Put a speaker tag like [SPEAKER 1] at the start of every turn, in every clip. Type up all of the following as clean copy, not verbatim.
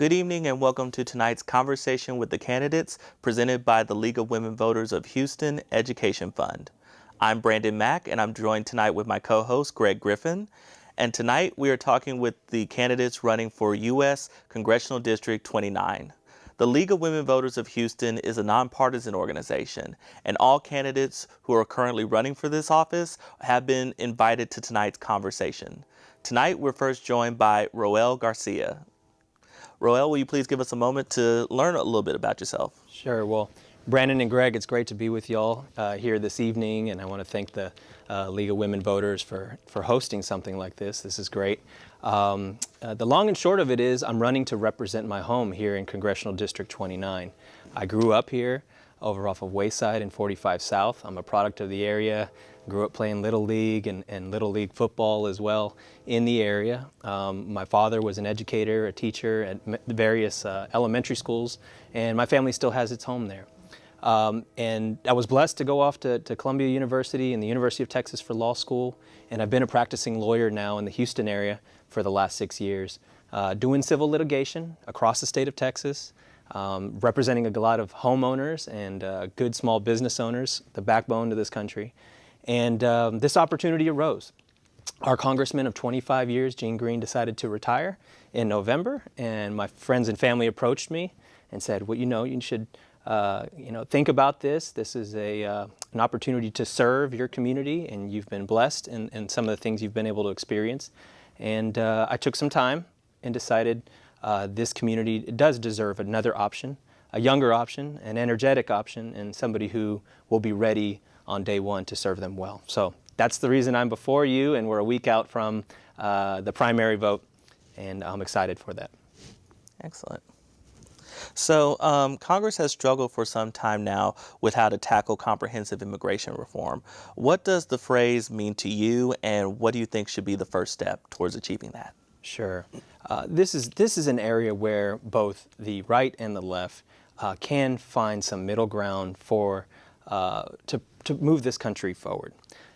[SPEAKER 1] Good evening and welcome to tonight's conversation with the candidates presented by the League of Women Voters of Houston Education Fund. I'm Brandon Mack and I'm joined tonight with my co-host Greg Griffin. And tonight we are talking with the candidates running for U.S. Congressional District 29. The League of Women Voters of Houston is a nonpartisan organization, and all candidates who are currently running for this office have been invited to tonight's conversation. Tonight we're first joined by Roel Garcia. Roel, will you please give us a moment to learn a little bit about yourself?
[SPEAKER 2] Sure. Well, Brandon and Greg, it's great to be with y'all here this evening, and I want to thank the League of Women Voters for hosting something like this. This is great. The long and short of it is I'm running to represent my home here in Congressional District 29. I grew up here over off of Wayside and 45 South. I'm a product of the area. Grew up playing Little League and Little League football as well in the area. My father was an educator, a teacher at various elementary schools, and my family still has its home there. And I was blessed to go off to Columbia University and the University of Texas for law school, and I've been a practicing lawyer now in the Houston area for the last 6 years, doing civil litigation across the state of Texas, representing a lot of homeowners and good small business owners, the backbone to this country. And this opportunity arose. Our congressman of 25 years, Gene Green, decided to retire in November, and my friends and family approached me and said, well, you should think about this. This is an opportunity to serve your community, and you've been blessed in some of the things you've been able to experience. And I took some time and decided this community does deserve another option, a younger option, an energetic option, and somebody who will be ready on day one to serve them well. So that's the reason I'm before you, and we're a week out from the primary vote, and I'm excited for that.
[SPEAKER 1] Excellent. So Congress has struggled for some time now with how to tackle comprehensive immigration reform. What does the phrase mean to you, and what do you think should be the first step towards achieving that?
[SPEAKER 2] Sure. This is an area where both the right and the left can find some middle ground for to move this country forward.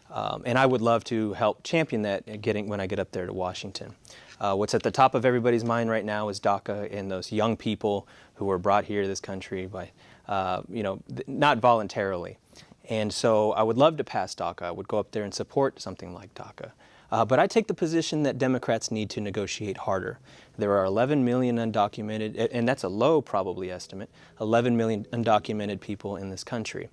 [SPEAKER 2] And I would love to help champion that when I get up there to Washington. What's at the top of everybody's mind right now is DACA and those young people who were brought here to this country by, not voluntarily. And so I would love to pass DACA. I would go up there and support something like DACA. But I take the position that Democrats need to negotiate harder. There are 11 million undocumented, and that's a low probably estimate, 11 million undocumented people in this country.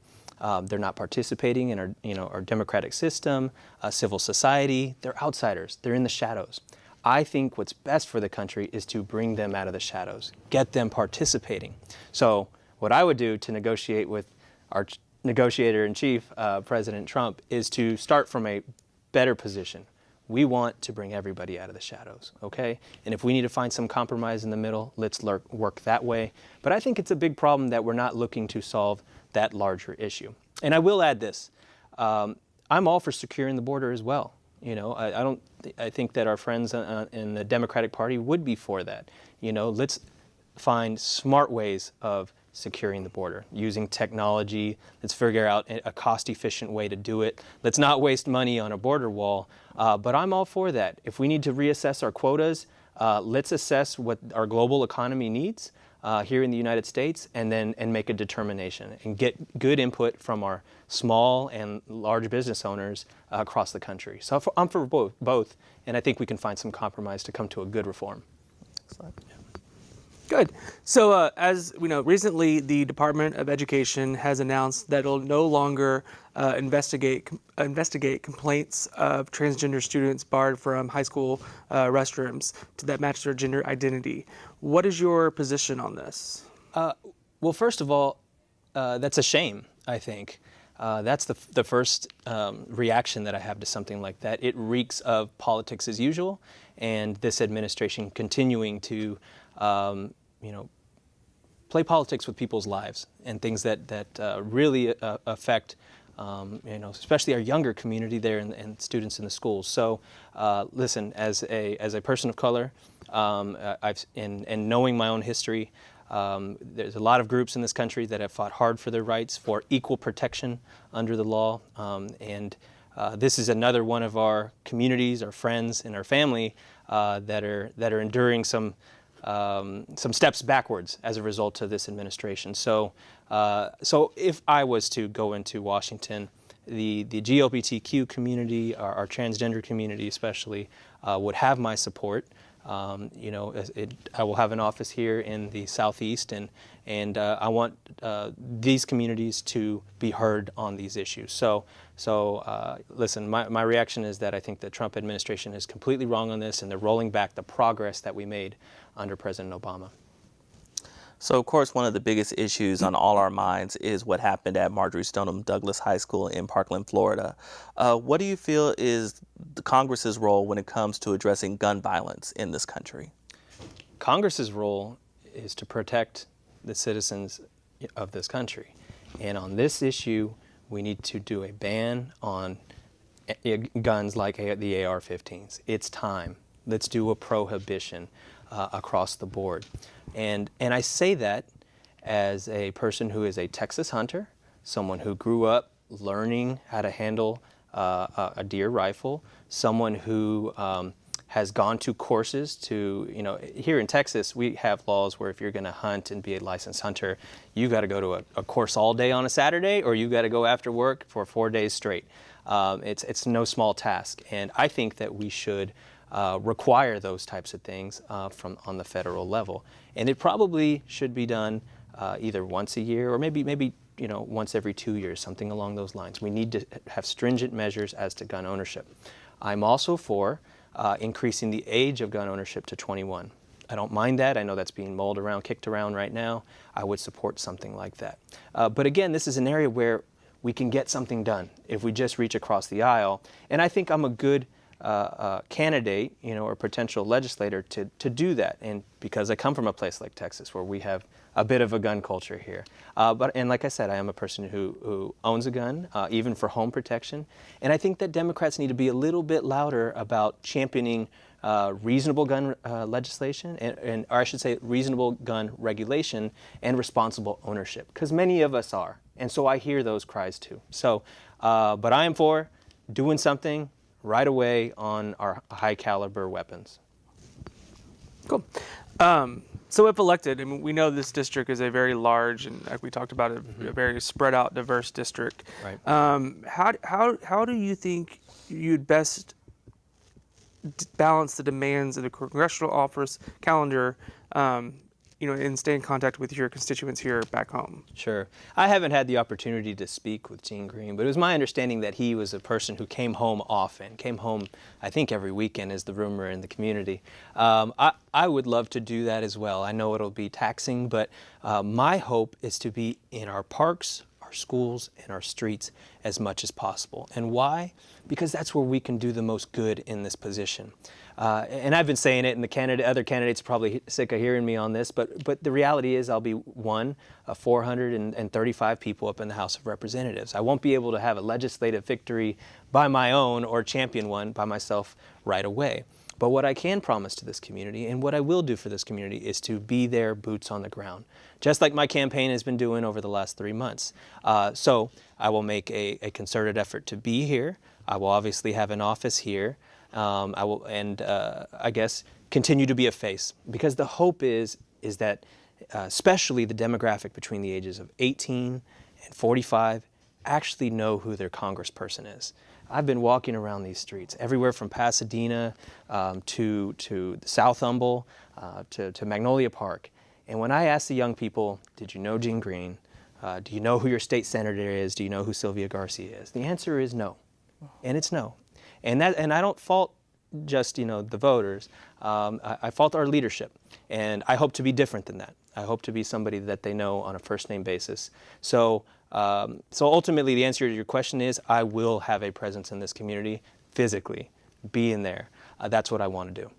[SPEAKER 2] They're not participating in our democratic system, civil society. They're outsiders. They're in the shadows. I think what's best for the country is to bring them out of the shadows, get them participating. So what I would do to negotiate with our negotiator-in-chief, President Trump, is to start from a better position. We want to bring everybody out of the shadows, okay? And if we need to find some compromise in the middle, let's work that way. But I think it's a big problem that we're not looking to solve that larger issue. And I will add this. I'm all for securing the border as well. I think that our friends in the Democratic Party would be for that. Let's find smart ways of securing the border, using technology. Let's figure out a cost-efficient way to do it. Let's not waste money on a border wall, but I'm all for that. If we need to reassess our quotas, let's assess what our global economy needs here in the United States and make a determination and get good input from our small and large business owners across the country. So I'm for both, and I think we can find some compromise to come to a good reform.
[SPEAKER 1] Excellent. Yeah.
[SPEAKER 3] Good. So as we know, recently the Department of Education has announced that it'll no longer investigate complaints of transgender students barred from high school restrooms that match their gender identity. What is your position on this?
[SPEAKER 2] Well, first of all, that's a shame, I think. That's the first reaction that I have to something like that. It reeks of politics as usual, and this administration continuing to play politics with people's lives and things that really affect, especially our younger community there and students in the schools. So, listen, as a person of color, and knowing my own history, there's a lot of groups in this country that have fought hard for their rights, for equal protection under the law, and this is another one of our communities, our friends, and our family that are enduring some some steps backwards as a result of this administration. So, so if I was to go into Washington, the GLBTQ community, our transgender community especially, would have my support. You know, I will have an office here in the Southeast, and I want these communities to be heard on these issues. So listen, my reaction is that I think the Trump administration is completely wrong on this, and they're rolling back the progress that we made under President Obama.
[SPEAKER 1] So, of course, one of the biggest issues on all our minds is what happened at Marjory Stoneman Douglas High School in Parkland, Florida. What do you feel is the Congress's role when it comes to addressing gun violence in this country? Congress's
[SPEAKER 2] role is to protect the citizens of this country. And on this issue, we need to do a ban on guns like the AR-15s. It's time. Let's do a prohibition across the board. And I say that as a person who is a Texas hunter, someone who grew up learning how to handle a deer rifle, someone who has gone to courses to, you know, here in Texas, we have laws where if you're going to hunt and be a licensed hunter, you got to go to a course all day on a Saturday, or you got to go after work for 4 days straight. It's no small task. And I think that we should require those types of things on the federal level. And it probably should be done either once a year or maybe you know, once every 2 years, something along those lines. We need to have stringent measures as to gun ownership. I'm also for increasing the age of gun ownership to 21. I don't mind that. I know that's being kicked around right now. I would support something like that. But again, this is an area where we can get something done if we just reach across the aisle. And I think I'm a good candidate, you know, or potential legislator to do that. And because I come from a place like Texas where we have a bit of a gun culture here. And like I said, I am a person who owns a gun, even for home protection. And I think that Democrats need to be a little bit louder about championing reasonable gun legislation, or I should say reasonable gun regulation and responsible ownership, because many of us are. And so I hear those cries too. So, but I am for doing something right away on our high caliber weapons.
[SPEAKER 3] Cool. So if elected, I mean, we know this district is a very large and, like we talked about, a very spread out, diverse district.
[SPEAKER 2] Right.
[SPEAKER 3] How do you think you'd best balance the demands of the congressional office calendar, you know, and stay in contact with your constituents here back home?
[SPEAKER 2] Sure. I haven't had the opportunity to speak with Gene Green, but it was my understanding that he was a person who came home often, came home, I think, every weekend is the rumor in the community. I would love to do that as well. I know it'll be taxing, but my hope is to be in our parks, our schools, and our streets as much as possible. And why? Because that's where we can do the most good in this position. And I've been saying it, and other candidates are probably sick of hearing me on this, but the reality is I'll be one of 435 people up in the House of Representatives. I won't be able to have a legislative victory by my own or champion one by myself right away. But what I can promise to this community, and what I will do for this community, is to be there, boots on the ground, just like my campaign has been doing over the last 3 months. So I will make a concerted effort to be here. I will obviously have an office here. I will, and I guess, continue to be a face, because the hope is that especially the demographic between the ages of 18 and 45 actually know who their congressperson is. I've been walking around these streets, everywhere from Pasadena to South Humble to Magnolia Park. And when I ask the young people, did you know Gene Green? Do you know who your state senator is? Do you know who Roel Garcia is? The answer is no. And it's no. And I don't fault just, you know, the voters. I fault our leadership. And I hope to be different than that. I hope to be somebody that they know on a first name basis. So ultimately, the answer to your question is I will have a presence in this community physically, be in there. That's what I want to do.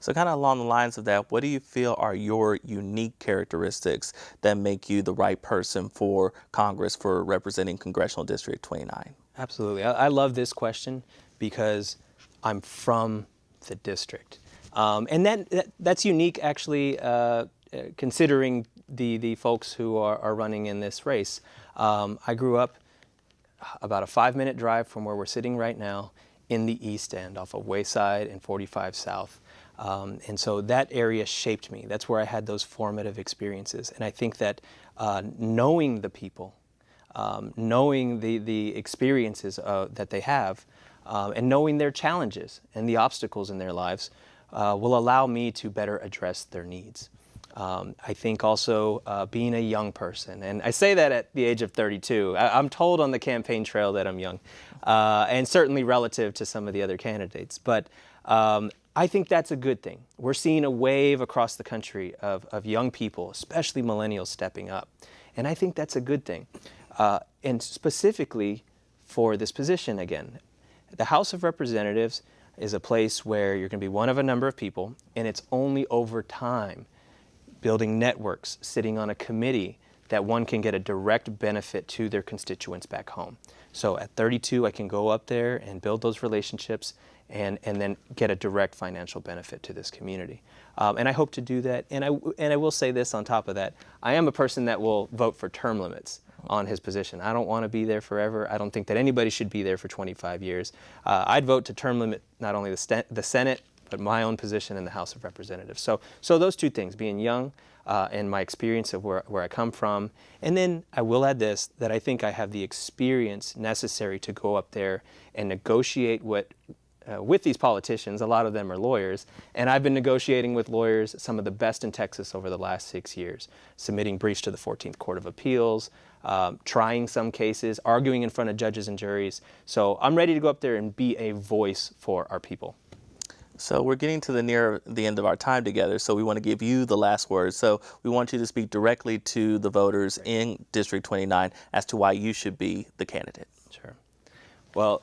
[SPEAKER 1] So kind of along the lines of that, what do you feel are your unique characteristics that make you the right person for Congress for representing Congressional District 29?
[SPEAKER 2] Absolutely. I love this question because I'm from the district. And that's unique, actually, considering the folks who are running in this race. I grew up about a 5-minute drive from where we're sitting right now in the East End off of Wayside and 45 South. And so that area shaped me. That's where I had those formative experiences. And I think that knowing the people, knowing the experiences that they have, and knowing their challenges and the obstacles in their lives will allow me to better address their needs. I think also being a young person, and I say that at the age of 32. I'm told on the campaign trail that I'm young, and certainly relative to some of the other candidates. But I think that's a good thing. We're seeing a wave across the country of young people, especially millennials, stepping up. And I think that's a good thing. And specifically for this position again, the House of Representatives is a place where you're going to be one of a number of people, and it's only over time, building networks, sitting on a committee, that one can get a direct benefit to their constituents back home. So at 32, I can go up there and build those relationships and then get a direct financial benefit to this community. And I hope to do that. And I will say this on top of that, I am a person that will vote for term limits on his position. I don't want to be there forever. I don't think that anybody should be there for 25 years. I'd vote to term limit not only the Senate, but my own position in the House of Representatives. So those two things, being young and my experience of where I come from. And then I will add this, that I think I have the experience necessary to go up there and negotiate with these politicians. A lot of them are lawyers, and I've been negotiating with lawyers, some of the best in Texas over the last 6 years, submitting briefs to the 14th Court of Appeals, trying some cases, arguing in front of judges and juries. So I'm ready to go up there and be a voice for our people.
[SPEAKER 1] So we're getting to near the end of our time together, so we want to give you the last word. So we want you to speak directly to the voters in District 29 as to why you should be the candidate.
[SPEAKER 2] Sure. Well,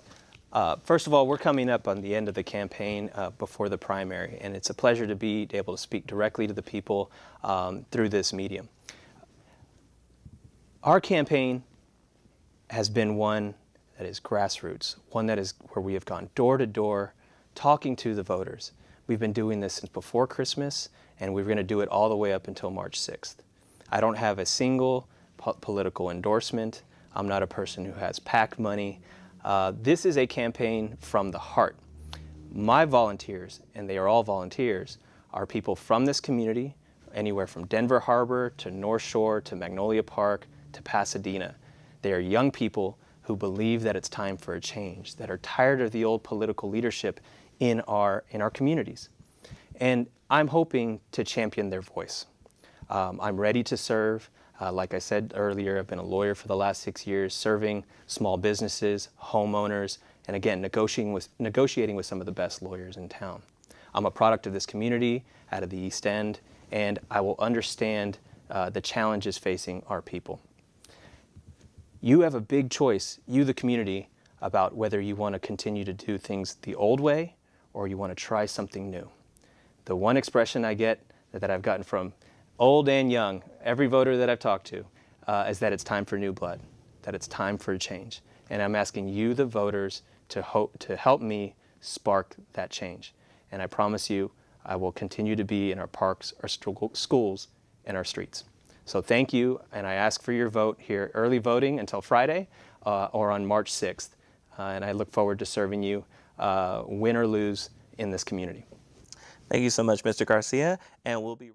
[SPEAKER 2] first of all, we're coming up on the end of the campaign before the primary, and it's a pleasure to be able to speak directly to the people through this medium. Our campaign has been one that is grassroots, one that is where we have gone door to door, talking to the voters. We've been doing this since before Christmas, and we're going to do it all the way up until March 6th. I don't have a single political endorsement. I'm not a person who has PAC money. This is a campaign from the heart. My volunteers, and they are all volunteers, are people from this community, anywhere from Denver Harbor to North Shore to Magnolia Park to Pasadena. They are young people who believe that it's time for a change, that are tired of the old political leadership in our communities. And I'm hoping to champion their voice. I'm ready to serve. Like I said earlier, I've been a lawyer for the last 6 years, serving small businesses, homeowners, and again, negotiating with some of the best lawyers in town. I'm a product of this community out of the East End, and I will understand the challenges facing our people. You have a big choice, you the community, about whether you want to continue to do things the old way or you want to try something new. The one expression I get that I've gotten from old and young, every voter that I've talked to, is that it's time for new blood, that it's time for a change. And I'm asking you, the voters, to help me spark that change. And I promise you, I will continue to be in our parks, our schools, and our streets. So thank you, and I ask for your vote here, early voting until Friday or on March 6th. And I look forward to serving you, win or lose, in this community.
[SPEAKER 1] Thank you so much, Mr. Garcia, and we'll be